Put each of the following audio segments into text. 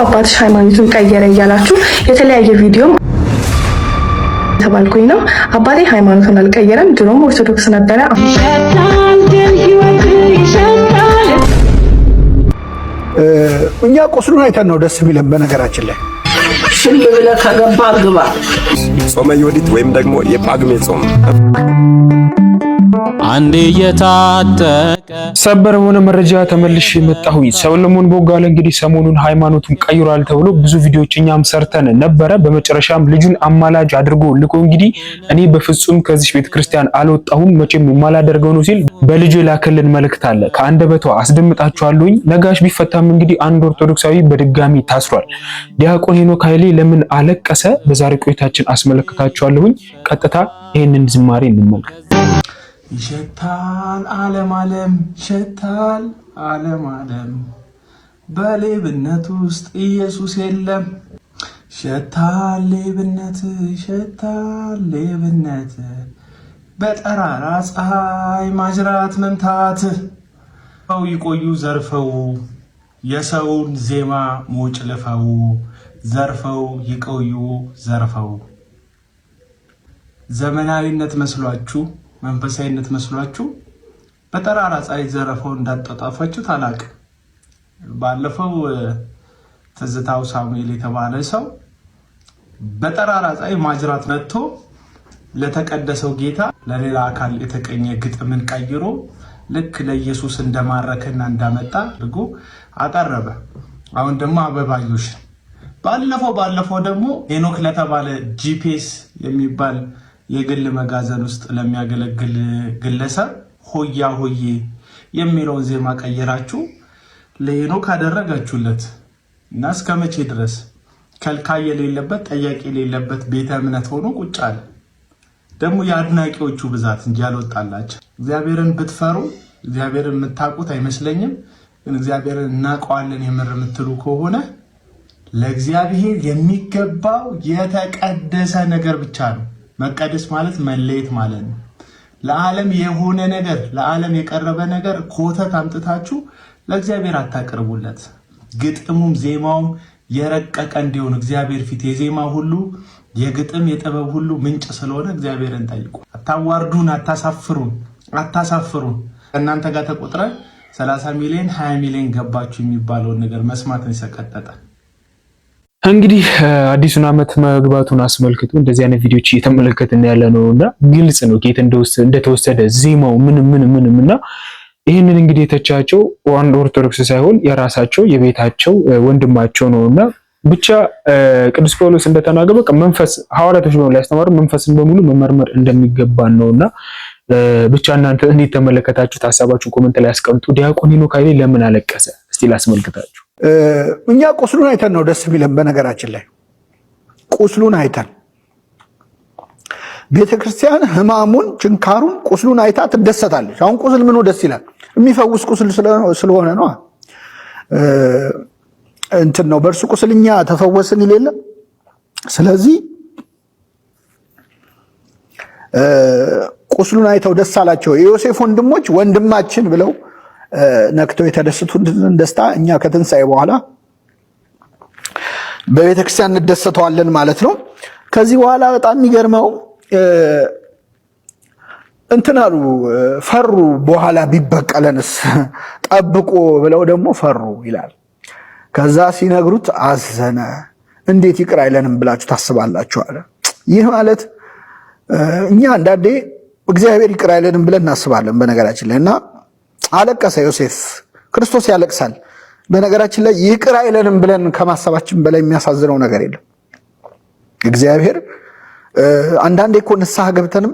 አባትሽ ሃይማኖቱን ቀየረ እያላችሁ የተለያየ ቪዲዮ ተባልኩኝ ነው። አባቴ ሃይማኖቱን አልቀየረም፣ ድሮም ኦርቶዶክስ ነበረ። እኛ ቁስሉን አይተን ነው ደስ የሚለን። በነገራችን ላይ ሽል ብለህ ከገባ ግባ። ጾመ ዮዲት ወይም ደግሞ የጳጉሜ ጾም አንዴ የታጠቀ ሰበር የሆነ መረጃ ተመልሼ መጣሁኝ። ሰለሞን ቦጋለ እንግዲህ ሰሞኑን ሃይማኖቱን ቀይሯል ተብሎ ብዙ ቪዲዮዎች እኛም ሰርተን ነበረ። በመጨረሻም ልጁን አማላጅ አድርጎ ልኮ እንግዲህ እኔ በፍጹም ከዚህ ቤተክርስቲያን አልወጣሁም መቼም የማላደርገው ነው ሲል በልጁ ላከልን መልእክት አለ። ከአንደበቷ አስደምጣችኋለሁኝ። ነጋሽ ቢፈታም እንግዲህ አንድ ኦርቶዶክሳዊ በድጋሚ ታስሯል። ዲያቆን ሄኖክ ኃይሌ ለምን አለቀሰ? በዛሬ ቆይታችን አስመለክታችኋለሁኝ። ቀጥታ ይሄንን ዝማሬ እንመልከት። ይሸታል ዓለም ዓለም ይሸታል ዓለም ዓለም በሌብነት ውስጥ ኢየሱስ የለም። ይሸታል ሌብነት ይሸታል ሌብነት በጠራራ ፀሐይ ማጅራት መምታት። ይቆዩ ዘርፈው የሰውን ዜማ ሞጭ ልፈው ዘርፈው ይቆዩ ዘርፈው። ዘመናዊነት መስሏችሁ መንፈሳዊነት መስሏችሁ በጠራራ ፀሐይ ዘረፈው እንዳጣጣፋችሁ ታላቅ። ባለፈው ትዝታው ሳሙኤል የተባለ ሰው በጠራራ ፀሐይ ማጅራት መጥቶ ለተቀደሰው ጌታ ለሌላ አካል የተቀኘ ግጥምን ቀይሮ ልክ ለኢየሱስ እንደማረከና እንዳመጣ አድርጎ አቀረበ። አሁን ደግሞ አበባዮሽ ባለፈው ደግሞ ሄኖክ ለተባለ ጂፒኤስ የሚባል የግል መጋዘን ውስጥ ለሚያገለግል ግለሰብ ሆያ ሆዬ የሚለውን ዜማ ቀየራችሁ ለሄኖክ አደረጋችሁለት እና እስከ መቼ ድረስ ከልካይ የሌለበት ጠያቂ የሌለበት ቤተ እምነት ሆኖ ቁጭ አለ። ደግሞ የአድናቂዎቹ ብዛት እንጂ ያልወጣላችሁ። እግዚአብሔርን ብትፈሩ እግዚአብሔርን የምታውቁት አይመስለኝም። ግን እግዚአብሔርን እናውቀዋለን የምር የምትሉ ከሆነ ለእግዚአብሔር የሚገባው የተቀደሰ ነገር ብቻ ነው። መቀደስ ማለት መለየት ማለት ነው። ለዓለም የሆነ ነገር ለዓለም የቀረበ ነገር ኮተት አምጥታችሁ ለእግዚአብሔር አታቀርቡለት። ግጥሙም ዜማውም የረቀቀ እንዲሆን እግዚአብሔር ፊት የዜማ ሁሉ የግጥም የጥበብ ሁሉ ምንጭ ስለሆነ እግዚአብሔርን ጠይቁ። አታዋርዱን፣ አታሳፍሩን። እናንተ ጋር ተቆጥረ 30 ሚሊዮን 20 ሚሊዮን ገባችሁ የሚባለውን ነገር መስማት ነው የሰቀጠጠ። እንግዲህ አዲሱን ዓመት መግባቱን አስመልክቶ እንደዚህ አይነት ቪዲዮዎች እየተመለከትን ያለ ነውና ግልጽ ነው ከየት እንደተወሰደ ዜማው ምንም እና ይሄንን እንግዲህ የተቻቸው ዋን ኦርቶዶክስ ሳይሆን የራሳቸው የቤታቸው ወንድማቸው ነውና ብቻ ቅዱስ ጳውሎስ እንደተናገረ በቃ መንፈስ ሐዋርያቶች በሙሉ ያስተማሩ መንፈስን በሙሉ መመርመር እንደሚገባን ነውና ብቻ እናንተ እንዴት ተመለከታችሁት? ሐሳባችሁን ኮሜንት ላይ አስቀምጡ። ዲያቆን ሄኖክ ኃይሌ ለምን አለቀሰ? እስቲ ላስመልክታችሁ። እኛ ቁስሉን አይተን ነው ደስ የሚለን። በነገራችን ላይ ቁስሉን አይተን ቤተክርስቲያን ህማሙን ችንካሩን ቁስሉን አይታ ትደሰታለች። አሁን ቁስል ምኑ ደስ ይላል? የሚፈውስ ቁስል ስለሆነ ነው። እንትን ነው በእርሱ ቁስልኛ ተፈወስን ይሌለ። ስለዚህ ቁስሉን አይተው ደስ አላቸው። የዮሴፍ ወንድሞች ወንድማችን ብለው ነክተው የተደሰቱትን ደስታ እኛ ከትንሣኤ በኋላ በቤተክርስቲያን እንደሰተዋለን ማለት ነው። ከዚህ በኋላ በጣም የሚገርመው እንትናሉ ፈሩ። በኋላ ቢበቀለንስ ጠብቆ ብለው ደግሞ ፈሩ ይላል። ከዛ ሲነግሩት አዘነ። እንዴት ይቅር አይለንም ብላችሁ ታስባላችሁ አለ። ይህ ማለት እኛ አንዳንዴ እግዚአብሔር ይቅር አይለንም ብለን እናስባለን በነገራችን ላይ እና አለቀሰ ዮሴፍ። ክርስቶስ ያለቅሳል። በነገራችን ላይ ይቅር አይለንም ብለን ከማሰባችን በላይ የሚያሳዝነው ነገር የለም። እግዚአብሔር አንዳንዴ እኮ ንስሐ ገብተንም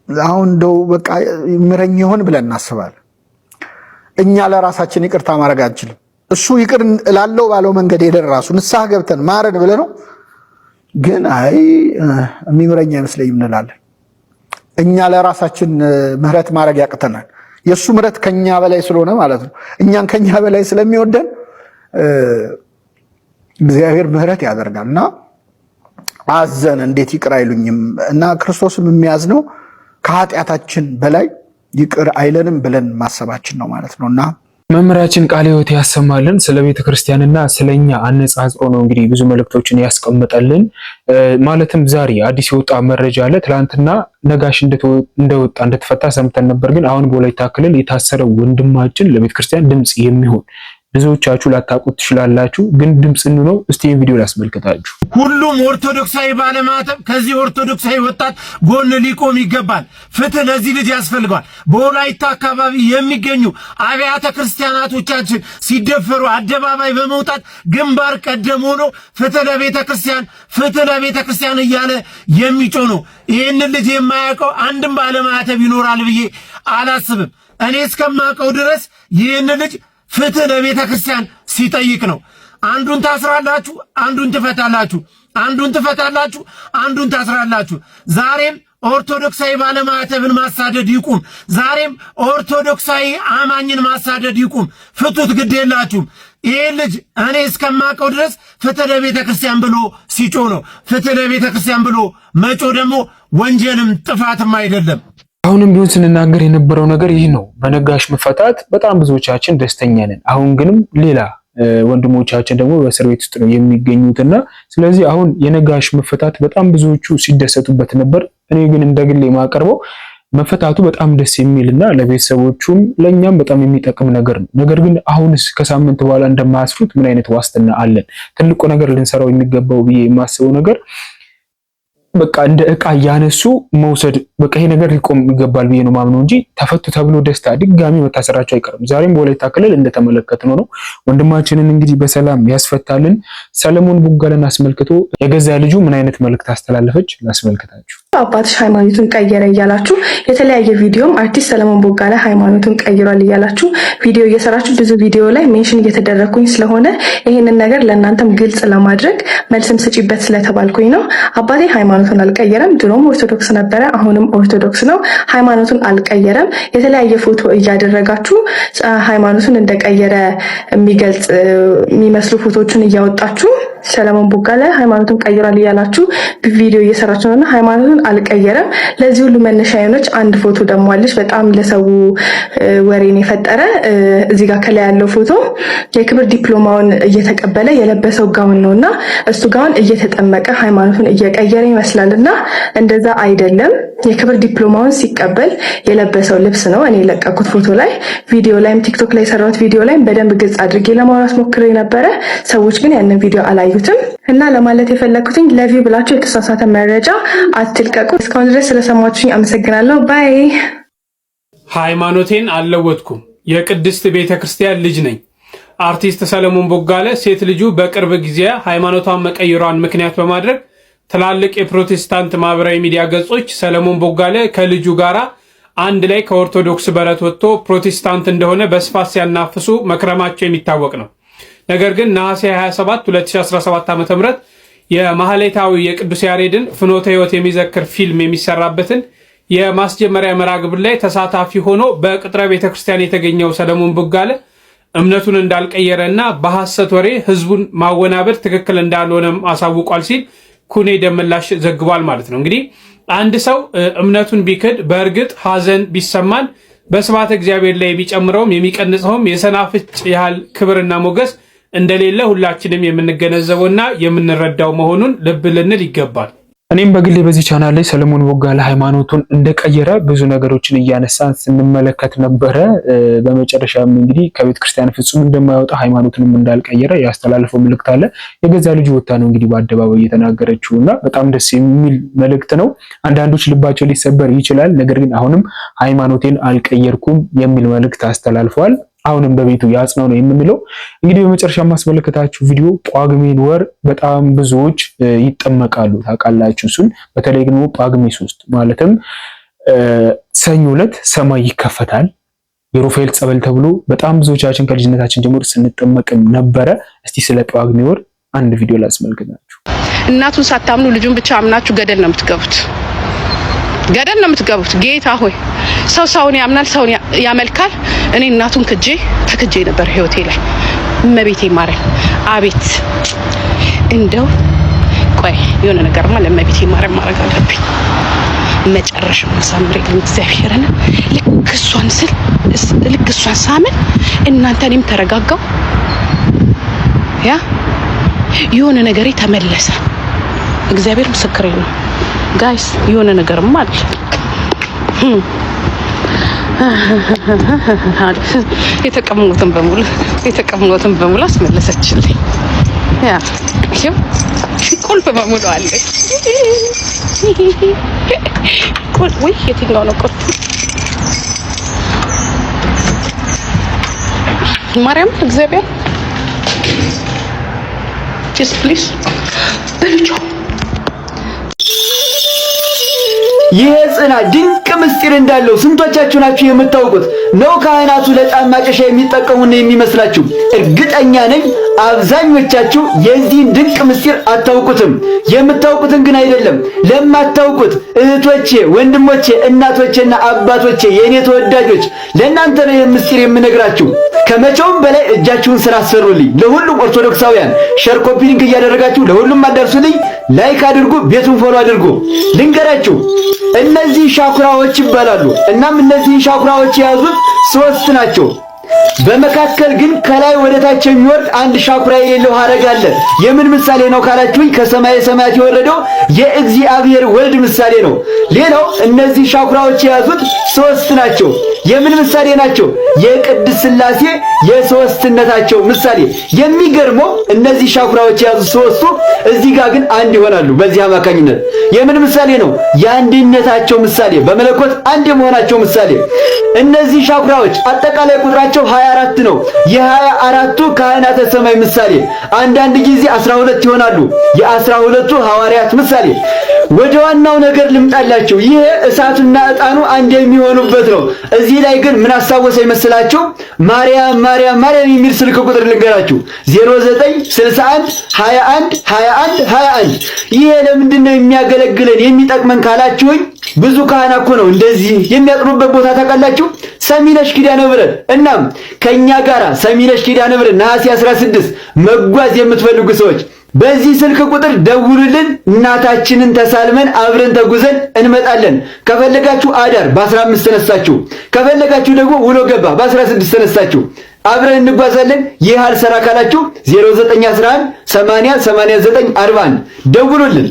አሁን እንደው በቃ ይምረኝ ይሆን ብለን እናስባለን። እኛ ለራሳችን ይቅርታ ማድረግ አንችልም። እሱ ይቅር እላለው ባለው መንገድ ሄደን ራሱ ንስሐ ገብተን ማረን ብለን ነው ግን የሚምረኝ አይመስለኝም እንላለን። እኛ ለራሳችን ምህረት ማድረግ ያቅተናል። የሱ ምህረት ከኛ በላይ ስለሆነ ማለት ነው። እኛን ከኛ በላይ ስለሚወደን እግዚአብሔር ምህረት ያደርጋልና አዘን። እንዴት ይቅር አይሉኝም? እና ክርስቶስም የሚያዝነው ከኃጢአታችን በላይ ይቅር አይለንም ብለን ማሰባችን ነው ማለት ነውና መምህራችን ቃለ ሕይወት ያሰማልን። ስለ ቤተ ክርስቲያንና ስለኛ አነጻጽሮ ነው እንግዲህ ብዙ መልእክቶችን ያስቀምጠልን። ማለትም ዛሬ አዲስ የወጣ መረጃ አለ። ትላንትና ነጋሽ እንደተፈታ ሰምተን ነበር። ግን አሁን በወላይታ ክልል የታሰረው ወንድማችን ለቤተ ክርስቲያን ድምጽ የሚሆን ብዙዎቻችሁ ላታውቁት ትችላላችሁ። ግን ድምጽ ነው። እስቲ ይሄን ቪዲዮ ላስመልከታችሁ። ሁሉም ኦርቶዶክሳዊ ባለማተብ ከዚህ ኦርቶዶክሳዊ ወጣት ጎን ሊቆም ይገባል። ፍትህ ለዚህ ልጅ ያስፈልገዋል። በወላይታ አካባቢ የሚገኙ አብያተ ክርስቲያናቶቻችን ሲደፈሩ አደባባይ በመውጣት ግንባር ቀደም ሆኖ ፍትህ ለቤተ ክርስቲያን እያለ የሚጮህ ነው። ይህንን ልጅ የማያውቀው አንድም ባለማተብ ይኖራል ብዬ አላስብም። እኔ እስከማውቀው ድረስ ይህንን ልጅ ፍትህ ለቤተ ክርስቲያን ሲጠይቅ ነው። አንዱን ታስራላችሁ፣ አንዱን ትፈታላችሁ፣ አንዱን ትፈታላችሁ፣ አንዱን ታስራላችሁ። ዛሬም ኦርቶዶክሳዊ ባለማተብን ማሳደድ ይቁም። ዛሬም ኦርቶዶክሳዊ አማኝን ማሳደድ ይቁም። ፍቱት፣ ግድ የላችሁም። ይሄ ልጅ እኔ እስከማውቀው ድረስ ፍትህ ለቤተ ክርስቲያን ብሎ ሲጮህ ነው። ፍትህ ለቤተ ክርስቲያን ብሎ መጮህ ደግሞ ወንጀልም ጥፋትም አይደለም። አሁንም ቢሆን ስንናገር የነበረው ነገር ይህ ነው። በነጋሽ መፈታት በጣም ብዙዎቻችን ደስተኛ ነን። አሁን ግንም ሌላ ወንድሞቻችን ደግሞ በእስር ቤት ውስጥ ነው የሚገኙትና ስለዚህ አሁን የነጋሽ መፈታት በጣም ብዙዎቹ ሲደሰቱበት ነበር። እኔ ግን እንደግሌ የማቀርበው መፈታቱ በጣም ደስ የሚልና ለቤተሰቦቹም ለኛም በጣም የሚጠቅም ነገር ነው። ነገር ግን አሁንስ ከሳምንት በኋላ እንደማያስሩት ምን አይነት ዋስትና አለን? ትልቁ ነገር ልንሰራው የሚገባው ብዬ የማስበው ነገር በቃ እንደ ዕቃ ያነሱ መውሰድ በቃ ይሄ ነገር ሊቆም ይገባል ብዬ ነው ማምነው እንጂ ተፈቱ ተብሎ ደስታ ድጋሚ መታሰራቸው አይቀርም። ዛሬም በወላይታ ክልል እንደተመለከትነው ነው። ወንድማችንን እንግዲህ በሰላም ያስፈታልን። ሰለሞን ቦጋለን አስመልክቶ የገዛ ልጁ ምን አይነት መልእክት አስተላለፈች ላስመልክታችሁ። አባትሽ ሃይማኖቱን ቀየረ እያላችሁ የተለያየ ቪዲዮም አርቲስት ሰለሞን ቦጋለ ሃይማኖቱን ቀይሯል እያላችሁ ቪዲዮ እየሰራችሁ ብዙ ቪዲዮ ላይ ሜንሽን እየተደረኩኝ ስለሆነ ይሄንን ነገር ለእናንተም ግልጽ ለማድረግ መልስም ስጪበት ስለተባልኩኝ ነው። አባቴ ሃይማኖቱን አልቀየረም። ድሮም ኦርቶዶክስ ነበረ፣ አሁንም ኦርቶዶክስ ነው። ሃይማኖቱን አልቀየረም። የተለያየ ፎቶ እያደረጋችሁ ሃይማኖቱን እንደቀየረ የሚገልጽ የሚመስሉ ፎቶዎችን እያወጣችሁ ሰለሞን ቦጋለ ሃይማኖቱን ቀይሯል እያላችሁ ቪዲዮ እየሰራችሁ ነውና ሃይማኖቱን አልቀየረም። ለዚህ ሁሉ መነሻ የሆነች አንድ ፎቶ ደግሞ አለች፣ በጣም ለሰው ወሬን የፈጠረ። እዚህ ጋር ከላይ ያለው ፎቶ የክብር ዲፕሎማውን እየተቀበለ የለበሰው ጋውን ነውና እሱ ጋውን እየተጠመቀ ሃይማኖቱን እየቀየረ ይመስላልና እንደዛ አይደለም። የክብር ዲፕሎማውን ሲቀበል የለበሰው ልብስ ነው። እኔ የለቀኩት ፎቶ ላይ ቪዲዮ ላይም ቲክቶክ ላይ የሰራሁት ቪዲዮ ላይም በደንብ ግልጽ አድርጌ ለማውራት ሞክሬ ነበረ። ሰዎች ግን ያንን ቪዲዮ አላዩትም እና ለማለት የፈለኩትኝ ለቪው ብላችሁ የተሳሳተ መረጃ አትልቀቁ። እስካሁን ድረስ ስለሰማችሁኝ አመሰግናለሁ። ባይ። ሃይማኖቴን አልለወጥኩም፣ የቅድስት ቤተክርስቲያን ልጅ ነኝ። አርቲስት ሰለሞን ቦጋለ ሴት ልጁ በቅርብ ጊዜ ሃይማኖቷን መቀየሯን ምክንያት በማድረግ ትላልቅ የፕሮቴስታንት ማህበራዊ ሚዲያ ገጾች ሰለሞን ቦጋለ ከልጁ ጋር አንድ ላይ ከኦርቶዶክስ በረት ወጥቶ ፕሮቴስታንት እንደሆነ በስፋት ሲያናፍሱ መክረማቸው የሚታወቅ ነው። ነገር ግን ነሐሴ 27 2017 ዓ.ም የማህሌታዊ የቅዱስ ያሬድን ፍኖተ ሕይወት የሚዘክር ፊልም የሚሰራበትን የማስጀመሪያ መርሃ ግብር ላይ ተሳታፊ ሆኖ በቅጥረ ቤተክርስቲያን የተገኘው ሰለሞን ቦጋለ እምነቱን እንዳልቀየረና በሐሰት ወሬ ህዝቡን ማወናበድ ትክክል እንዳልሆነም አሳውቋል ሲል ኩኔ ደመላሽ ዘግቧል ማለት ነው። እንግዲህ አንድ ሰው እምነቱን ቢክድ በእርግጥ ሐዘን ቢሰማን በስብሐተ እግዚአብሔር ላይ የሚጨምረውም የሚቀንሰውም የሰናፍጭ ያህል ክብርና ሞገስ እንደሌለ ሁላችንም የምንገነዘበውና የምንረዳው መሆኑን ልብ ልንል ይገባል። እኔም በግሌ በዚህ ቻናል ላይ ሰለሞን ቦጋለ ሃይማኖቱን እንደቀየረ ብዙ ነገሮችን እያነሳን ስንመለከት ነበረ። በመጨረሻም እንግዲህ ከቤተ ክርስቲያን ፍጹም እንደማይወጣ ሃይማኖቱንም እንዳልቀየረ ያስተላልፈው መልእክት አለ። የገዛ ልጁ ወጣ ነው እንግዲህ በአደባባይ እየተናገረችውና በጣም ደስ የሚል መልእክት ነው። አንዳንዶች ልባቸው ሊሰበር ይችላል። ነገር ግን አሁንም ሃይማኖቴን አልቀየርኩም የሚል መልእክት አስተላልፈዋል። አሁንም በቤቱ ያጽናው ነው የምንለው። እንግዲህ በመጨረሻ ማስመለከታችሁ ቪዲዮ ጳጉሜን ወር በጣም ብዙዎች ይጠመቃሉ ታውቃላችሁ። እሱን በተለይ ደግሞ ጳጉሜ 3 ማለትም ሰኞ ዕለት ሰማይ ይከፈታል የሩፋኤል ጸበል ተብሎ በጣም ብዙዎቻችን ከልጅነታችን ጀምሮ ስንጠመቅም ነበረ። እስቲ ስለ ጳጉሜ ወር አንድ ቪዲዮ ላስመልክታችሁ። እናቱን ሳታምኑ ልጁን ብቻ አምናችሁ ገደል ነው የምትገቡት። ገደል ነው የምትገቡት። ጌታ ሆይ ሰውን ያምናል፣ ሰውን ያመልካል። እኔ እናቱን ተክጄ ነበር ህይወቴ ላይ። እመቤቴ ማረኝ። አቤት እንደው ቆይ የሆነ ነገርማ ለእመቤቴ ማረኝ ማድረግ አለብኝ። መጨረሻውን አሳምርልኝ እግዚአብሔርን። ልክ እሷን ሳምን እናንተ እኔም ተረጋጋው። ያ የሆነ ነገሬ ተመለሰ። እግዚአብሔር ምስክሬ ነው ጋይስ፣ የሆነ ነገርም አለ። የተቀመጡትን በሙሉ አስመለሰችልኝ። ያ ቁልፍ በሙሉ አለ። ቁልፍ ወይ የትኛው ነው ቁልፍ? ማርያም እግዚአብሔር ፕሊዝ በልጆ ይሄ ጽናት ድንቅ ምስጢር እንዳለው ስንቶቻችሁ ናችሁ የምታውቁት? ነው ካህናቱ ለዕጣን ማጨሻ የሚጠቀሙና የሚመስላችሁ? እርግጠኛ ነኝ አብዛኞቻችሁ የዚህን ድንቅ ምስጢር አታውቁትም። የምታውቁትን ግን አይደለም። ለማታውቁት እህቶቼ፣ ወንድሞቼ፣ እናቶቼና አባቶቼ የኔ ተወዳጆች ለእናንተ ነው ምስጢር የምነግራችሁ። ከመቼውም በላይ እጃችሁን ስራ አሰሩልኝ። ለሁሉም ኦርቶዶክሳውያን ሼር ኮፒ ሊንክ እያደረጋችሁ ለሁሉም አዳርሱልኝ። ላይክ አድርጉ፣ ቤቱን ፎሎ አድርጉ። ልንገራችሁ እነዚህ ሻኩራዎች ይባላሉ። እናም እነዚህ ሻኩራዎች የያዙት 3 ናቸው። በመካከል ግን ከላይ ወደ ታች የሚወርድ አንድ ሻኩራ የሌለው ሐረግ አለ። የምን ምሳሌ ነው ካላችሁኝ ከሰማየ ሰማያት የወረደው የእግዚአብሔር ወልድ ምሳሌ ነው። ሌላው እነዚህ ሻኩራዎች የያዙት 3 ናቸው። የምን ምሳሌ ናቸው? የቅድስት ሥላሴ የሶስትነታቸው ምሳሌ። የሚገርመው እነዚህ ሻኩራዎች የያዙት 3ቱ እዚህ ጋር ግን አንድ ይሆናሉ። በዚህ አማካኝነት የምን ምሳሌ ነው? የአንድነታቸው ምሳሌ፣ በመለኮት አንድ የመሆናቸው ምሳሌ። እነዚህ ሻኩራዎች አጠቃላይ ቁጥራቸው 24 ነው። የ24ቱ ካህናተ ሰማይ ምሳሌ። አንዳንድ ጊዜ 12 ይሆናሉ። የ12ቱ ሐዋርያት ምሳሌ። ወደ ዋናው ነገር ልምጣላችሁ። ይሄ እሳቱና ዕጣኑ አንድ የሚሆኑበት ነው። እዚህ ላይ ግን ምን አስታወሰ ይመስላችሁ? ማርያም ማርያም ማርያም የሚል ስልክ ቁጥር ልንገራችሁ 0961 21 21 21። ይሄ ለምንድን ነው የሚያገለግለን የሚጠቅመን ካላችሁኝ ብዙ ካህናት እኮ ነው እንደዚህ የሚያጥሩበት ቦታ ታውቃላችሁ? ሰሚነሽ ኪዳነ ምህረት። እናም ከኛ ጋራ ሰሚነሽ ኪዳነ ምህረት ነሐሴ 16 መጓዝ የምትፈልጉ ሰዎች በዚህ ስልክ ቁጥር ደውሉልን። እናታችንን ተሳልመን አብረን ተጉዘን እንመጣለን። ከፈለጋችሁ አዳር በ15 ተነሳችሁ፣ ከፈለጋችሁ ደግሞ ውሎ ገባ በ16 ተነሳችሁ አብረን እንጓዛለን። ይህ አልሰራ ካላችሁ 0911 80 89 41 ደውሉልን።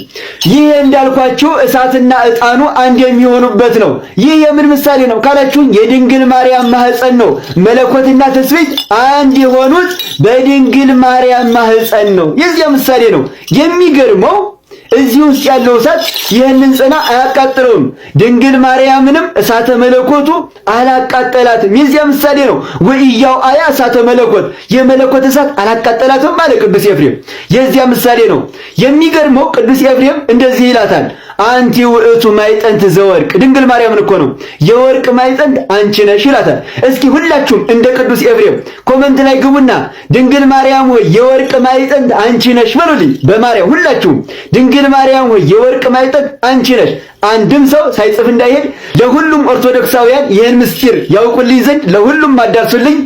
ይህ እንዳልኳችሁ እሳትና ዕጣኑ አንድ የሚሆኑበት ነው። ይህ የምን ምሳሌ ነው ካላችሁኝ የድንግል ማርያም ማህፀን ነው። መለኮትና ትስብእት አንድ የሆኑት በድንግል ማርያም ማህፀን ነው። የዚያ ምሳሌ ነው። የሚገርመው እዚህ ውስጥ ያለው እሳት ይህንን ጽና አያቃጥለውም። ድንግል ማርያምንም እሳተ መለኮቱ አላቃጠላትም። የዚያ ምሳሌ ነው። ወኢያው አያ እሳተ መለኮት የመለኮት እሳት አላቃጠላትም ማለት ቅዱስ ኤፍሬም የዚያ ምሳሌ ነው። የሚገርመው ቅዱስ ኤፍሬም እንደዚህ ይላታል፣ አንቲ ውእቱ ማይጠንት ዘወርቅ። ድንግል ማርያምን እኮ ነው የወርቅ ማይጠንት አንቺ ነሽ ይላታል። እስኪ ሁላችሁም እንደ ቅዱስ ኤፍሬም ኮመንት ላይ ግቡና ድንግል ማርያም ሆይ የወርቅ ማይጠንት አንቺ ነሽ በሉልኝ። በማርያም ሁላችሁም ድንግል ማርያም ሆይ የወርቅ ማይጠንት አንቺ ነሽ። አንድም ሰው ሳይጽፍ እንዳይሄድ ለሁሉም ኦርቶዶክሳውያን ይህን ምስጢር ያውቁልኝ ዘንድ ለሁሉም አዳርሱልኝ።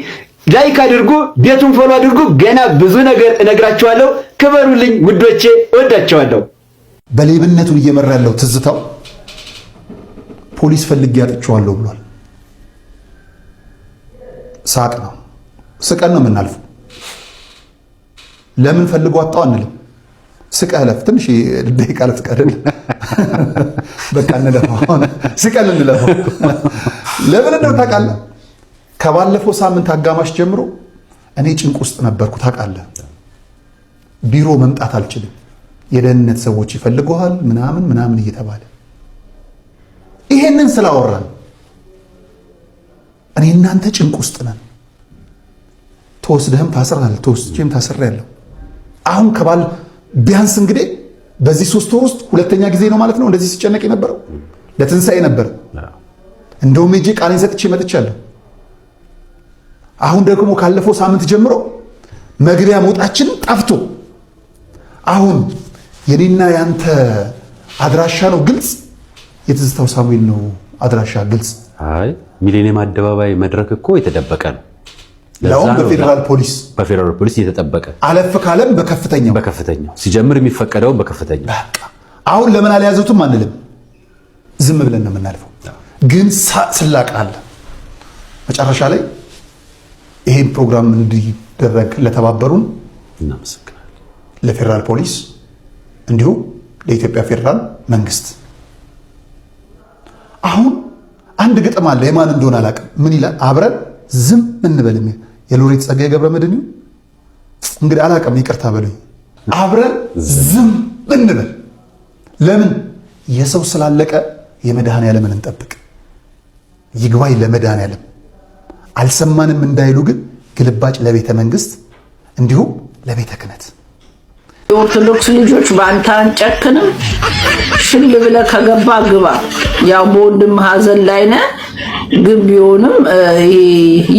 ላይክ አድርጉ፣ ቤቱን ፎሎ አድርጉ። ገና ብዙ ነገር እነግራችኋለሁ። ክበሩልኝ ውዶቼ፣ እወዳችኋለሁ። በሌብነቱን እየመራ ያለው ትዝታው ፖሊስ ፈልጌ አጥቼዋለሁ ብሏል። ሳቅ ነው፣ ስቀን ነው የምናልፈው። ለምን ፈልጎ አጣው አንልም። ስቀህ ለፍ ትንሽ ደቂቃ ልትቀርል በቃ እንለፈው፣ ስቀን እንለፈው። ለምን እንደው ታውቃለህ? ከባለፈው ሳምንት አጋማሽ ጀምሮ እኔ ጭንቅ ውስጥ ነበርኩ ታውቃለህ። ቢሮ መምጣት አልችልም። የደህንነት ሰዎች ይፈልጉሃል ምናምን ምናምን እየተባለ ይሄንን ስላወራን እኔ እናንተ ጭንቅ ውስጥ ነን። ተወስደህም ታስረሃል፣ ተወስጄም ታስሬያለሁ። አሁን ከባል ቢያንስ እንግዲህ በዚህ 3 ወር ውስጥ ሁለተኛ ጊዜ ነው ማለት ነው እንደዚህ ሲጨነቅ የነበረው። ለትንሣኤ ነበር እንደውም ሄጄ ቃሌን ሰጥቼ መጥቻለሁ። አሁን ደግሞ ካለፈው ሳምንት ጀምሮ መግቢያ መውጣችን ጠፍቶ አሁን የኔና ያንተ አድራሻ ነው ግልጽ፣ የትዝታው ሳሙኤል ነው አድራሻ ግልጽ። አይ ሚሊኒየም አደባባይ መድረክ እኮ የተደበቀ ነው። ለአሁን በፌደራል ፖሊስ እየተጠበቀ አለፍ ካለም በከፍተኛው ሲጀምር የሚፈቀደው በከፍተኛው። አሁን ለምን አልያዙትም አንልም። ዝም ብለን ነው የምናልፈው። ግን ስላቅ አለ መጨረሻ ላይ ይሄን ፕሮግራም እንዲደረግ ለተባበሩን እናመሰግናለን። ለፌደራል ፖሊስ እንዲሁም ለኢትዮጵያ ፌደራል መንግስት። አሁን አንድ ግጥም አለ የማን እንደሆነ አላውቅም። ምን ይላል? አብረን ዝም እንበል። የሎሬት ጸጋዬ ገብረመድህን እንግዲህ አላውቅም፣ ይቅርታ በሉኝ። አብረን ዝም እንበል። ለምን? የሰው ስላለቀ የመድኃኔዓለምን እንጠብቅ። ይግባኝ ለመድኃኔዓለም። አልሰማንም እንዳይሉ ግን ግልባጭ ለቤተ መንግስት እንዲሁም ለቤተ ክህነት። የኦርቶዶክስ ልጆች በአንተ አንጨክንም። ሽል ብለህ ከገባ ግባ። ያው በወንድም ሀዘን ላይ ነህ። ግን ቢሆንም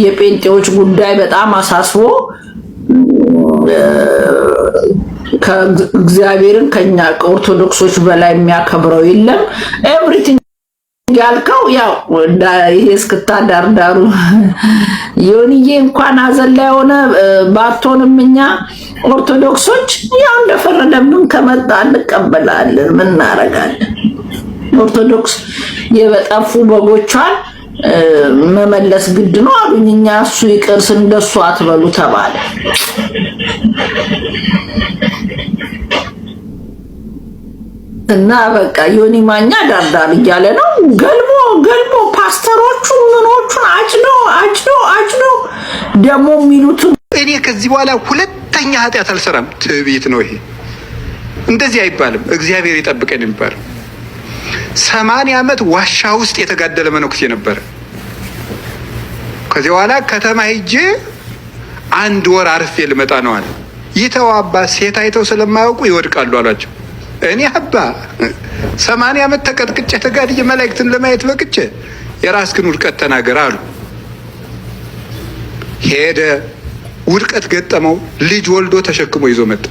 የጴንጤዎች ጉዳይ በጣም አሳስቦ ከእግዚአብሔርን ከኛ ከኦርቶዶክሶች በላይ የሚያከብረው የለም። ኤቭሪቲንግ ያልከው ያው ይሄ እስክታ ዳርዳሩ ዮኒዬ እንኳን ሀዘን ላይ ሆነ ባትሆንም እኛ ኦርቶዶክሶች ያው እንደፈረደብን ከመጣ እንቀበላለን። ምን እናደርጋለን? ኦርቶዶክስ የበጠፉ በጎቿን መመለስ ግድ ነው አሉኝ። እኛ እሱ ይቅርስ እንደሱ አትበሉ ተባለ። እና በቃ ዮኒ ማኛ ዳርዳር እያለ ነው። ገልቦ ፓስተሮቹ ምኖቹን አጭዶ ደግሞ የሚሉት እኔ ከዚህ በኋላ ሁለተኛ ኃጢአት አልሰራም። ትዕቢት ነው ይሄ። እንደዚህ አይባልም። እግዚአብሔር ይጠብቀን ይባል። 80 ዓመት ዋሻ ውስጥ የተጋደለ መነኩሴ ነበረ። ከዚህ በኋላ ከተማ ሄጄ 1 ወር አርፌ ልመጣ ነው አለ። ይተው አባ፣ ሴት አይተው ስለማያውቁ ይወድቃሉ አሏቸው። እኔ አባ 80 ዓመት ተቀጥቅጬ ተጋድዬ መላእክትን ለማየት በቅቼ የራስህን ውድቀት ተናገር አሉ። ሄደ፣ ውድቀት ገጠመው። ልጅ ወልዶ ተሸክሞ ይዞ መጣ።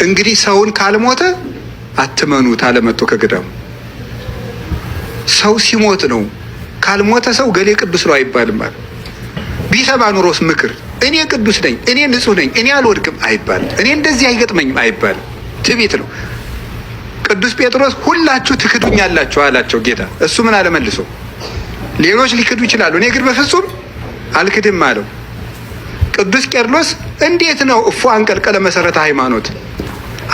እንግዲህ ሰውን ካልሞተ አትመኑት አለ። መጥቶ ከገዳሙ ሰው ሲሞት ነው። ካልሞተ ሰው ገሌ ቅዱስ ነው አይባልም አለ። ቢሰማ ኑሮስ ምክር እኔ ቅዱስ ነኝ፣ እኔ ንጹህ ነኝ፣ እኔ አልወድቅም አይባልም። እኔ እንደዚህ አይገጥመኝም አይባልም። ትዕቢት ነው። ቅዱስ ጴጥሮስ ሁላችሁ ትክዱኛላችሁ አላቸው ጌታ። እሱ ምን አለ መልሶ? ሌሎች ሊክዱ ይችላሉ፣ እኔ ግን በፍጹም አልክድም አለው። ቅዱስ ቄርሎስ እንዴት ነው እፎ አንቀልቀለ መሰረተ ሃይማኖት፣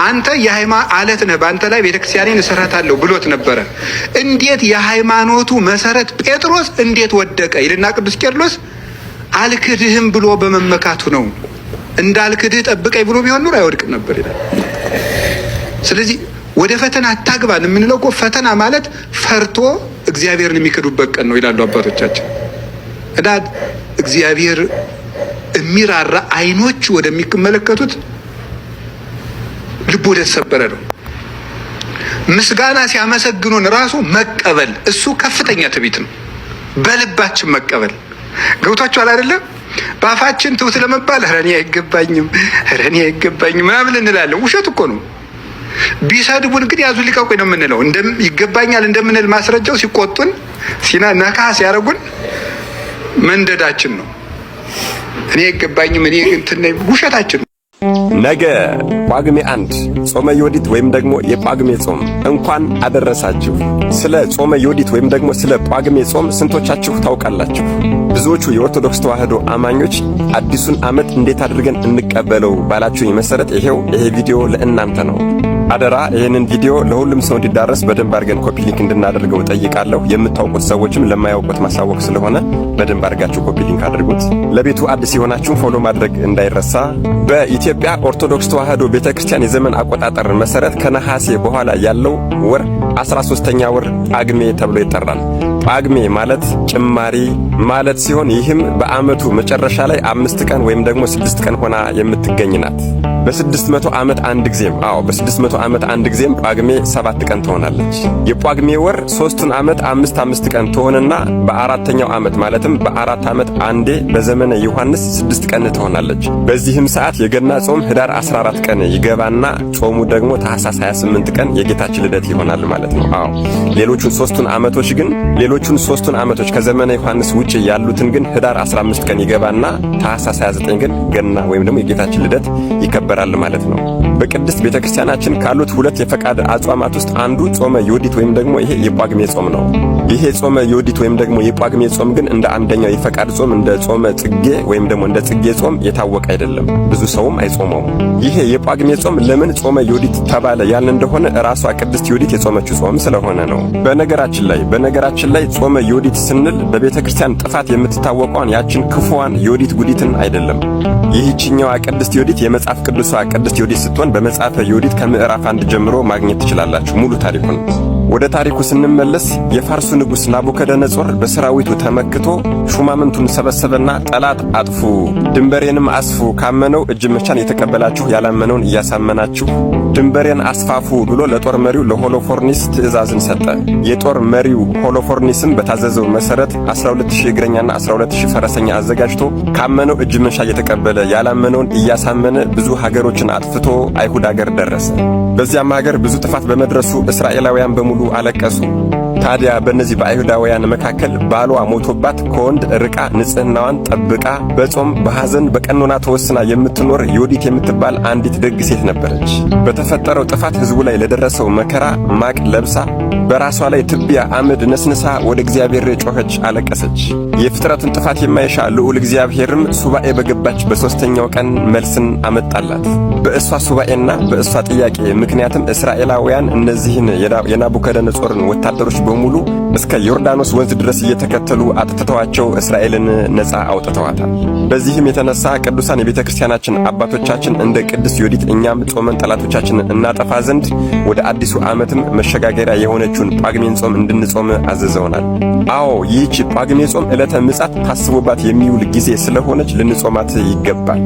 አንተ የሃይማኖት አለት ነህ፣ በአንተ ላይ ቤተክርስቲያኔን እሰራታለሁ ብሎት ነበረ። እንዴት የሃይማኖቱ መሰረት ጴጥሮስ እንዴት ወደቀ ይልና ቅዱስ ቄርሎስ አልክድህም ብሎ በመመካቱ ነው። እንዳልክድህ ጠብቀኝ ብሎ ቢሆን ኑሮ አይወድቅም ነበር ይላል። ስለዚህ ወደ ፈተና አታግባን የምንለው እኮ ፈተና ማለት ፈርቶ እግዚአብሔርን የሚክዱበት ቀን ነው ይላሉ አባቶቻችን። እና እግዚአብሔር የሚራራ አይኖች ወደሚመለከቱት ልብ ወደ ተሰበረ ነው። ምስጋና ሲያመሰግኑን ራሱ መቀበል እሱ ከፍተኛ ትዕቢት ነው። በልባችን መቀበል ገብቷችኋል አይደለም? በአፋችን ትውት ለመባል ኧረ እኔ አይገባኝም ምናምን እንላለን። ውሸት እኮ ነው። ቢሰድቡን ግን ያዙ ሊቀቁኝ ነው የምንለው። ይገባኛል እንደምንል ማስረጃው ሲቆጡን ነካ ሲያደርጉን መንደዳችን ነው። እኔ አይገባኝም እኔ እንትን ውሸታችን ነው። ነገ ጳጉሜ 1 ጾመ ዮዲት ወይም ደግሞ የጳጉሜ ጾም እንኳን አደረሳችሁ። ስለ ጾመ ዮዲት ወይም ደግሞ ስለ ጳጉሜ ጾም ስንቶቻችሁ ታውቃላችሁ? ብዙዎቹ የኦርቶዶክስ ተዋሕዶ አማኞች አዲሱን ዓመት እንዴት አድርገን እንቀበለው ባላችሁኝ መሰረት ይሄ ቪዲዮ ለእናንተ ነው። አደራ ይህንን ቪዲዮ ለሁሉም ሰው እንዲዳረስ በደንብ አድርገን ኮፒ ሊንክ እንድናደርገው ጠይቃለሁ። የምታውቁት ሰዎችም ለማያውቁት ማሳወቅ ስለሆነ በደንብ አድርጋችሁ ኮፒ ሊንክ አድርጉት። ለቤቱ አዲስ የሆናችሁ ፎሎ ማድረግ እንዳይረሳ። በኢትዮጵያ ኦርቶዶክስ ተዋሕዶ ቤተክርስቲያን የዘመን አቆጣጠር መሰረት ከነሐሴ በኋላ ያለው ወር 13ኛ ወር ጳጉሜ ተብሎ ይጠራል። ጳጉሜ ማለት ጭማሪ ማለት ሲሆን ይህም በዓመቱ መጨረሻ ላይ 5 ቀን ወይም ደግሞ 6 ቀን ሆና የምትገኝ ናት። በ600 ዓመት አንድ ጊዜም በ600 ዓመት አንድ ጊዜም ጳጉሜ 7 ቀን ትሆናለች። የጳጉሜ ወር 3ቱን ዓመት 5 ቀን ትሆንና በአራተኛው ዓመት ማለትም በ4 ዓመት አንዴ በዘመነ ዮሐንስ 6 ቀን ትሆናለች። በዚህም ሰዓት የገና ጾም ህዳር 14 ቀን ይገባና ጾሙ ደግሞ ታኅሳስ 28 ቀን የጌታችን ልደት ይሆናል ማለት ነው። ሌሎቹን 3ቱን ዓመቶች ግን ሌሎች ሌሎቹን 3ቱን ዓመቶች ከዘመነ ዮሐንስ ውጪ ያሉትን ግን ህዳር 15 ቀን ይገባና ታኅሳስ 29 ግን ገና ወይም ደግሞ የጌታችን ልደት ይከበራል ማለት ነው። በቅድስት ቤተክርስቲያናችን ካሉት 2 የፈቃድ አጽዋማት ውስጥ አንዱ ጾመ ዮዲት ወይም ደግሞ ይሄ የጳጉሜ ጾም ነው። ይሄ ጾመ ዮዲት ወይም ደግሞ የጳጉሜ ጾም ግን እንደ አንደኛው የፈቃድ ጾም እንደ ጾመ ጽጌ ወይም ደግሞ እንደ ጽጌ ጾም የታወቀ አይደለም። ብዙ ሰውም አይጾመውም። ይሄ የጳጉሜ ጾም ለምን ጾመ ዮዲት ተባለ ያልን እንደሆነ ራሷ ቅድስት ዮዲት የጾመችው ጾም ስለሆነ ነው። በነገራችን ላይ ጾመ ዮዲት ስንል በቤተክርስቲያን ጥፋት የምትታወቀውን ያችን ክፉዋን ዮዲት ጉዲትን አይደለም። ይህችኛዋ ቅድስት ዮዲት የመጽሐፍ ቅዱሷ ቅድስት ዮዲት ስትሆን በመጽሐፈ ዮዲት ከምዕራፍ 1 ጀምሮ ማግኘት ትችላላችሁ ሙሉ ታሪኩን። ወደ ታሪኩ ስንመለስ የፋርሱ ንጉሥ ናቡከደነጾር በሰራዊቱ ተመክቶ ሹማምንቱን ሰበሰበና ጠላት አጥፉ፣ ድንበሬንም አስፉ፣ ካመነው እጅ መቻን የተቀበላችሁ ያላመነውን እያሳመናችሁ ድንበሬን አስፋፉ ብሎ ለጦር መሪው ለሆሎፎርኒስ ትእዛዝን ሰጠ። የጦር መሪው ሆሎፎርኒስም በታዘዘው መሰረት 12000 እግረኛና 12000 ፈረሰኛ አዘጋጅቶ ካመነው እጅ መንሻ እየተቀበለ ያላመነውን እያሳመነ ብዙ ሀገሮችን አጥፍቶ አይሁድ ሀገር ደረሰ። በዚያም ሀገር ብዙ ጥፋት በመድረሱ እስራኤላውያን በሙሉ አለቀሱ። ታዲያ በእነዚህ በአይሁዳውያን መካከል ባሏ ሞቶባት ከወንድ ርቃ ንጽህናዋን ጠብቃ በጾም በሐዘን በቀኖና ተወስና የምትኖር ዮዲት የምትባል አንዲት ደግ ሴት ነበረች። በተፈጠረው ጥፋት ሕዝቡ ላይ ለደረሰው መከራ ማቅ ለብሳ በራሷ ላይ ትቢያ አመድ ነስንሳ ወደ እግዚአብሔር ጮኸች፣ አለቀሰች። የፍጥረቱን ጥፋት የማይሻ ልዑል እግዚአብሔርም ሱባኤ በገባች በ3ኛው ቀን መልስን አመጣላት። በእሷ ሱባኤና በእሷ ጥያቄ ምክንያትም እስራኤላውያን እነዚህን የናቡከደነጾርን ወታደሮች በሙሉ እስከ ዮርዳኖስ ወንዝ ድረስ እየተከተሉ አጥፍተዋቸው እስራኤልን ነፃ አውጥተዋታል። በዚህም የተነሳ ቅዱሳን የቤተ ክርስቲያናችን አባቶቻችን እንደ ቅድስት ዮዲት እኛም ጾመን ጠላቶቻችንን እናጠፋ ዘንድ ወደ አዲሱ ዓመትም መሸጋገሪያ የሆነችውን ጳጉሜን ጾም እንድንጾም አዘዘውናል። አዎ ይህች ጳጉሜ ጾም ዕለተ ምጽአት ታስቦባት የሚውል ጊዜ ስለሆነች ልንጾማት ይገባል።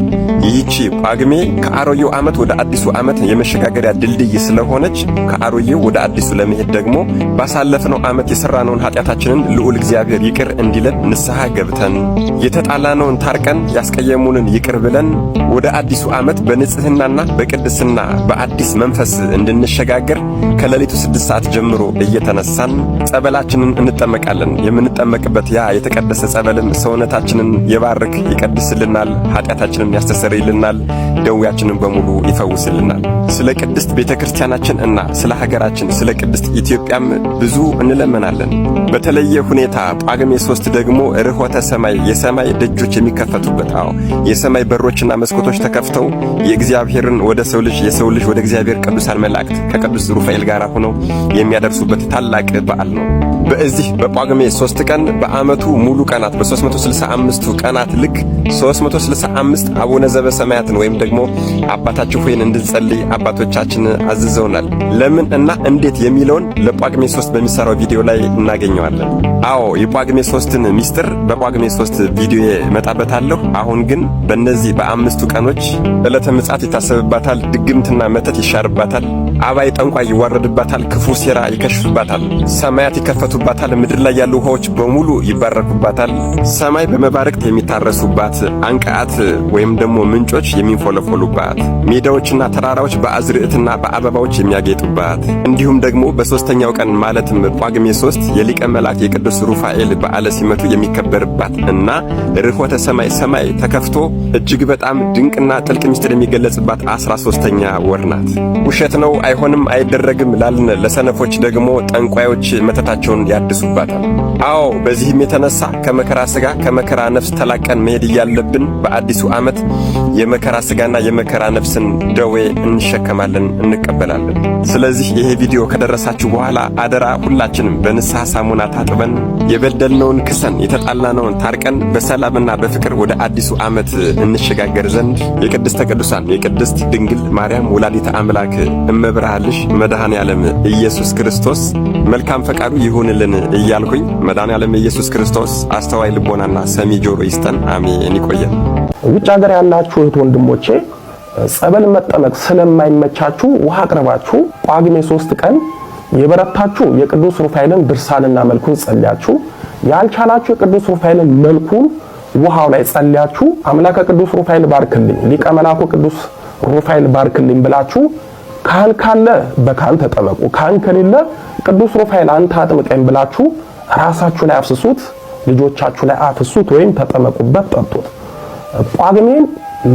ይህች ጳጉሜ ከአሮጌው ዓመት ወደ አዲሱ ዓመት የመሸጋገሪያ ድልድይ ስለሆነች ከአሮጌው ወደ አዲሱ ለመሄድ ደግሞ ባሳለፍነው ዓመት የሰራነውን ኃጢአታችንን ልዑል እግዚአብሔር ይቅር እንዲለን ንስሐ ገብተን የተጣላነውን ታርቀን ያስቀየሙንን ይቅር ብለን ወደ አዲሱ ዓመት በንጽህናና በቅድስና በአዲስ መንፈስ እንድንሸጋገር ከሌሊቱ 6 ሰዓት ጀምሮ እየተነሳን ጸበላችንን እንጠመቃለን። የምንጠመቅበት ያ የተቀደሰ ጸበልም ሰውነታችንን ይባርክ ይቀድስልናል፣ ኃጢአታችንን ያስተሰርይልናል፣ ደዌያችንን በሙሉ ይፈውስልናል። ስለ ቅድስት ቤተክርስቲያናችን እና ስለ ሀገራችን ስለ ቅድስት ኢትዮጵያም ብዙ እንለመናለን። በተለየ ሁኔታ ጳጉሜ 3 ደግሞ ርኅወተ ሰማይ የሰማይ ደጆች የሚከፈቱበት የሰማይ በሮችና መስኮቶች ተከፍተው የእግዚአብሔርን ወደ ሰው ልጅ የሰው ልጅ ወደ እግዚአብሔር ቅዱሳን መላእክት ከቅዱስ ሩፋኤል ጋር ሆነው የሚያደርሱበት ታላቅ በዓል ነው። በዚህ በጳጉሜ 3 ቀን በዓመቱ ሙሉ ቀናት በ365ቱ ቀናት ልክ 365 አቡነ ዘበሰማያትን ወይም ደግሞ አባታችሁ ሆይን እንድንጸልይ አባቶቻችን አዝዘውናል። ለምን እና እንዴት የሚለውን ለጳጉሜ 3 በሚሰራው ቪዲዮ ላይ እናገኘዋለን። የጳጉሜ 3ን ሚስጥር በጳጉሜ 3 ቪዲዮ እመጣበታለሁ። አሁን ግን በእነዚህ በ5ቱ ቀኖች ዕለተ ምጽአት ይታሰብባታል፣ ድግምትና መተት ይሻርባታል፣ አባይ ጠንቋይ ይዋረድባታል፣ ክፉ ሴራ ይከሽፍባታል፣ ሰማያት ይከፈቱባታል፣ ምድር ላይ ያሉ ውሃዎች በሙሉ ይባረኩባታል፣ ሰማይ በመባረቅት የሚታረሱባት፣ አንቃዓት ወይም ደግሞ ምንጮች የሚንፎለፎሉባት፣ ሜዳዎችና ተራራዎች በአዝርዕትና በአበባዎች የሚያጌጡባት፣ እንዲሁም ደግሞ በ3ኛው ቀን ማለትም ጳጉሜ 3 የሊቀ መላእክት የቅዱስ ሩፋኤል በዓለ ሲመቱ የሚከበርባት እና ርኅወተ ሰማይ ተከፍቶ እጅግ በጣም ድንቅና ጥልቅ ምስጢር የሚገለጽባት 13ኛ ወር ናት። ውሸት ነው አይሆንም አይደረግም ላልን ለሰነፎች ደግሞ ጠንቋዮች መተታቸውን ያድሱባታል። በዚህም የተነሳ ከመከራ ሥጋ ከመከራ ነፍስ ተላቀን መሄድ እያለብን በአዲሱ ዓመት የመከራ ሥጋና የመከራ ነፍስን ደዌ እንሸከማለን እንቀበላለን። ስለዚህ ይሄ ቪዲዮ ከደረሳችሁ በኋላ አደራ ሁላችንም በንስሐ ሳሙና ታጥበን የበደልነውን ክሰን የተጣላነውን ታርቀን በሰላምና በፍቅር ወደ አዲሱ ዓመት እንሸጋገር ዘንድ የቅድስተ ቅዱሳን የቅድስት ድንግል ማርያም ወላዲተ አምላክ እመብርሃን ልጅ መድኃኔ ዓለም ኢየሱስ ክርስቶስ መልካም ፈቃዱ ይሁንልን እያልኩኝ መድኃኔ ዓለም ኢየሱስ ክርስቶስ አስተዋይ ልቦናና ሰሚ ጆሮ ይስጠን። አሜን። ይቆየን። ውጭ ሀገር ያላችሁ እህት ወንድሞቼ ጸበል መጠመቅ ስለማይመቻችሁ ውሃ አቅርባችሁ ጳጉሜ 3 ቀን የበረታችሁ የቅዱስ ሩፋኤልን ድርሳንና መልኩን ጸልያችሁ ያልቻላችሁ የቅዱስ ሩፋኤልን መልኩን ውሃው ላይ ጸልያችሁ አምላከ ቅዱስ ሩፋኤል ባርክልኝ፣ ሊቀ መላኩ ቅዱስ ሩፋኤል ባርክልኝ ብላችሁ ካህን ካለ በካህን ተጠመቁ፣ ካህን ከሌለ ቅዱስ ሩፋኤል አንተ አጥምቀኝ ብላችሁ ራሳችሁ ላይ አፍስሱት፣ ልጆቻችሁ ላይ አፍሱት ወይም ተጠመቁበት፣ ጠጡት። ጳጉሜን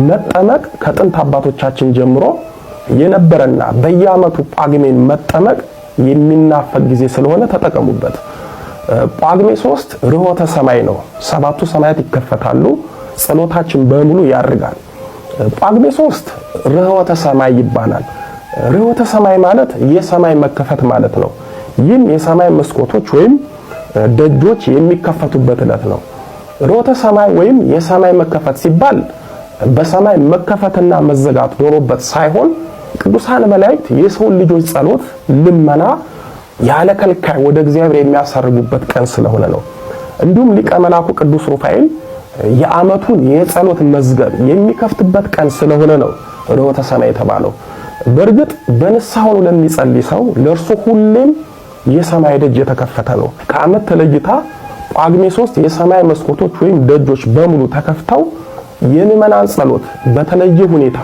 መጠመቅ ከጥንት አባቶቻችን ጀምሮ የነበረና በየዓመቱ ጳጉሜን መጠመቅ የሚናፈቅ ጊዜ ስለሆነ ተጠቀሙበት። ጳጉሜ 3 ርሆተ ሰማይ ነው። 7ቱ ሰማያት ይከፈታሉ፣ ጸሎታችን በሙሉ ያርጋል። ጳጉሜ 3 ርሆተ ሰማይ ይባላል። ርሆተ ሰማይ ማለት የሰማይ መከፈት ማለት ነው። ይህም የሰማይ መስኮቶች ወይም ደጆች የሚከፈቱበት ዕለት ነው። ርሆተ ሰማይ ወይም የሰማይ መከፈት ሲባል በሰማይ መከፈትና መዘጋት ኖሮበት ሳይሆን ቅዱሳን መላእክት የሰው ልጆች ጸሎት፣ ልመና ያለ ከልካይ ወደ እግዚአብሔር የሚያሳርጉበት ቀን ስለሆነ ነው። እንዲሁም ሊቀ መላኩ ቅዱስ ሩፋኤል የዓመቱን የጸሎት መዝገብ የሚከፍትበት ቀን ስለሆነ ነው ርሆተ ሰማይ የተባለው። በእርግጥ በንስሐው ለሚጸልይ ሰው ለእርሱ ሁሌም የሰማይ ደጅ የተከፈተ ነው። ከዓመት ተለይታ ጳጉሜ 3 የሰማይ መስኮቶች ወይም ደጆች በሙሉ ተከፍተው የምእመናን ጸሎት በተለየ ሁኔታ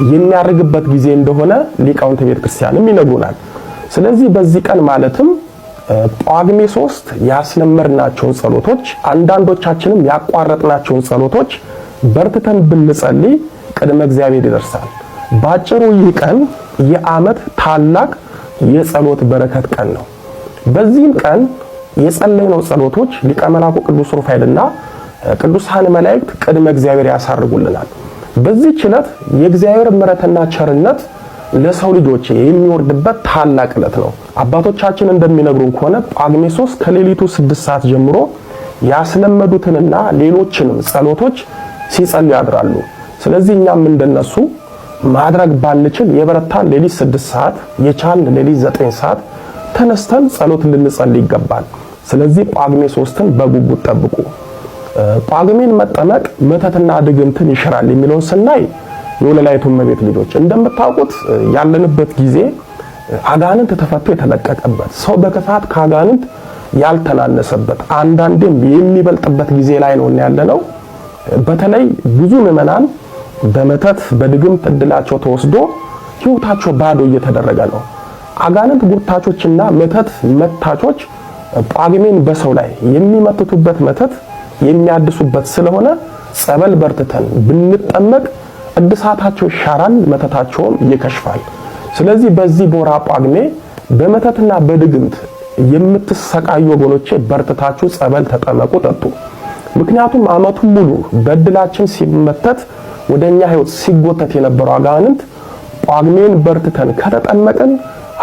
የሚያርግበት ጊዜ እንደሆነ ሊቃውንተ ቤተክርስቲያንም ይነግሩናል። ስለዚህ በዚህ ቀን ማለትም ጳጉሜ 3 ያስለመድናቸውን ጸሎቶች፣ አንዳንዶቻችንም ያቋረጥናቸውን ጸሎቶች በርትተን ብንጸልይ ቅድመ እግዚአብሔር ይደርሳል። ባጭሩ ይህ ቀን የዓመት ታላቅ የጸሎት በረከት ቀን ነው። በዚህም ቀን የጸለይነው ጸሎቶች ሊቀ መላኩ ቅዱስ ሩፋኤልና ቅዱሳን መላእክት ቅድመ እግዚአብሔር ያሳርጉልናል። በዚህ ዕለት የእግዚአብሔር ምሕረትና ቸርነት ለሰው ልጆች የሚወርድበት ታላቅ ዕለት ነው። አባቶቻችን እንደሚነግሩን ከሆነ ጳጉሜ 3 ከሌሊቱ 6 ሰዓት ጀምሮ ያስለመዱትንና ሌሎችንም ጸሎቶች ሲጸልዩ ያድራሉ። ስለዚህ እኛም እንደነሱ ማድረግ ባንችል የበረታን ሌሊት 6 ሰዓት የቻልን ሌሊት 9 ሰዓት ተነስተን ጸሎት ልንጸልይ ይገባል። ስለዚህ ጳጉሜ 3ን በጉጉት ጠብቁ። ጳጉሜን መጠመቅ መተትና ድግምትን ይሽራል የሚለውን ስናይ የወለላይቱ እመቤት ልጆች እንደምታውቁት ያለንበት ጊዜ አጋንንት ተፈቶ የተለቀቀበት፣ ሰው በክፋት ከአጋንንት ያልተናነሰበት፣ አንዳንዴም የሚበልጥበት ጊዜ ላይ ነው ያለነው። በተለይ ብዙ ምዕመናን በመተት በድግምት እድላቸው ተወስዶ ሕይወታቸው ባዶ እየተደረገ ነው። አጋንንት ጉርታቾችና መተት መታቾች ጳጉሜን በሰው ላይ የሚመትቱበት መተት የሚያድሱበት ስለሆነ ጸበል በርትተን ብንጠመቅ እድሳታቸው ይሻራል፣ መተታቸውም ይከሽፋል። ስለዚህ በዚህ ቦራ ጳጉሜ በመተትና በድግምት የምትሰቃዩ ወገኖቼ በርትታችሁ ጸበል ተጠመቁ፣ ጠጡ። ምክንያቱም ዓመቱን ሙሉ በእድላችን ሲመተት ወደኛ ሕይወት ሲጎተት የነበረው አጋንንት ጳጉሜን በርትተን ከተጠመቅን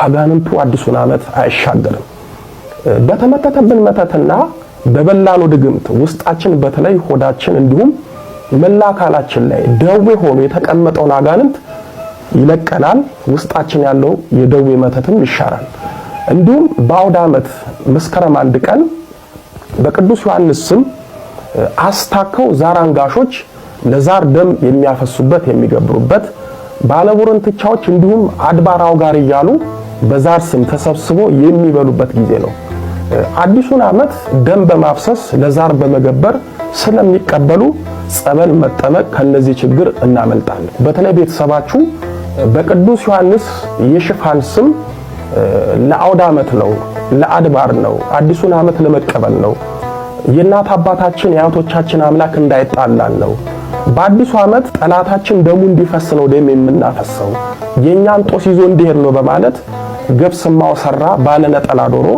አጋንንቱ አዲሱን ዓመት አይሻገርም። በተመተተብን መተትና በበላነው ድግምት ውስጣችን በተለይ ሆዳችን እንዲሁም መላ አካላችን ላይ ደዌ ሆኖ የተቀመጠውን አጋንንት ይለቀናል። ውስጣችን ያለው የደዌ መተትም ይሻራል። እንዲሁም በአውደ ዓመት መስከረም 1 ቀን በቅዱስ ዮሐንስ ስም አስታከው ዛር አንጋሾች ለዛር ደም የሚያፈሱበት የሚገብሩበት፣ ባለቡርንትቻዎች እንዲሁም አድባራው ጋር እያሉ በዛር ስም ተሰብስቦ የሚበሉበት ጊዜ ነው። አዲሱን ዓመት ደም በማፍሰስ ለዛር በመገበር ስለሚቀበሉ ጸበል መጠመቅ ከነዚህ ችግር እናመልጣለን። በተለይ ቤተሰባችሁ በቅዱስ ዮሐንስ የሽፋን ስም ለአውደ ዓመት ነው፣ ለአድባር ነው፣ አዲሱን ዓመት ለመቀበል ነው፣ የእናት አባታችን የአያቶቻችን አምላክ እንዳይጣላን ነው፣ በአዲሱ ዓመት ጠላታችን ደሙ እንዲፈስ ነው ደም የምናፈሰው፣ የኛን ጦስ ይዞ እንዲሄድ ነው በማለት ገብስማው ሰራ ባለነጠላ ዶሮ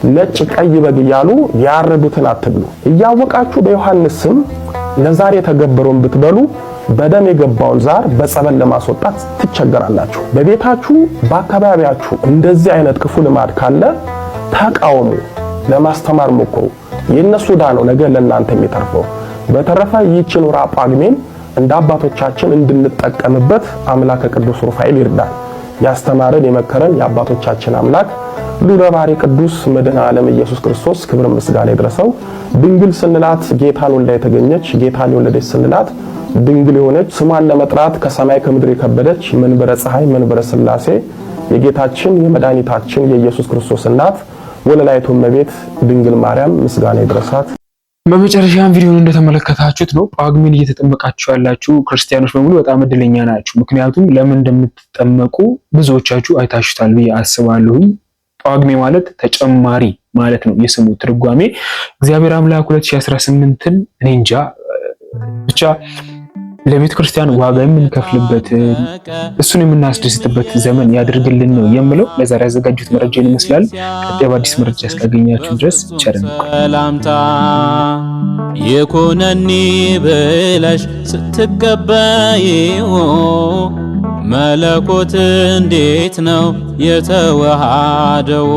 ነጭ ቀይ በግ እያሉ ያረዱትን አትብሉ። እያወቃችሁ በዮሐንስ ስም ለዛር የተገበረውን ብትበሉ በደም የገባውን ዛር በጸበል ለማስወጣት ትቸገራላችሁ። በቤታችሁ በአካባቢያችሁ እንደዚህ አይነት ክፉ ልማድ ካለ ተቃውሙ፣ ለማስተማር ሞክሩ። የነሱ ዕዳ ነው ነገ ለእናንተ የሚተርፈው። በተረፈ ይህችን ወራ ጳጉሜን እንደ አባቶቻችን እንድንጠቀምበት አምላከ ቅዱስ ሩፋኤል ይርዳል። ያስተማረን የመከረን የአባቶቻችን አምላክ ልዑለ ባሕርይ ቅዱስ መድኃኔ ዓለም ኢየሱስ ክርስቶስ ክብር ምስጋና ይድረሰው። ድንግል ስንላት ጌታን ወልዳ የተገኘች ጌታን የወለደች ስንላት ድንግል የሆነች ስሟን ለመጥራት ከሰማይ ከምድር የከበደች መንበረ ፀሐይ መንበረ ሥላሴ የጌታችን የመድኃኒታችን የኢየሱስ ክርስቶስ እናት ወለላይቱ እመቤት ድንግል ማርያም ምስጋና ይድረሳት። በመጨረሻም ቪዲዮውን እንደተመለከታችሁት ነው ጳጉሜን እየተጠመቃችሁ ያላችሁ ክርስቲያኖች በሙሉ በጣም እድለኛ ናችሁ። ምክንያቱም ለምን እንደምትጠመቁ ብዙዎቻችሁ አይታችሁታል ብዬ አስባለሁኝ። ጳጉሜ ማለት ተጨማሪ ማለት ነው የስሙ ትርጓሜ። እግዚአብሔር አምላክ 2018ን እኔ እንጃ ብቻ ለቤተ ክርስቲያን ዋጋ የምንከፍልበት እሱን የምናስደስትበት ዘመን ያድርግልን ነው የምለው። ለዛሬ ያዘጋጁት መረጃ ይመስላል። ቀጣይ በአዲስ መረጃ እስካገኛችሁ ድረስ ቸር ሰላምታ ይኩነኒ ብለሽ ስትቀበይው መለኮት እንዴት ነው የተዋሃደው?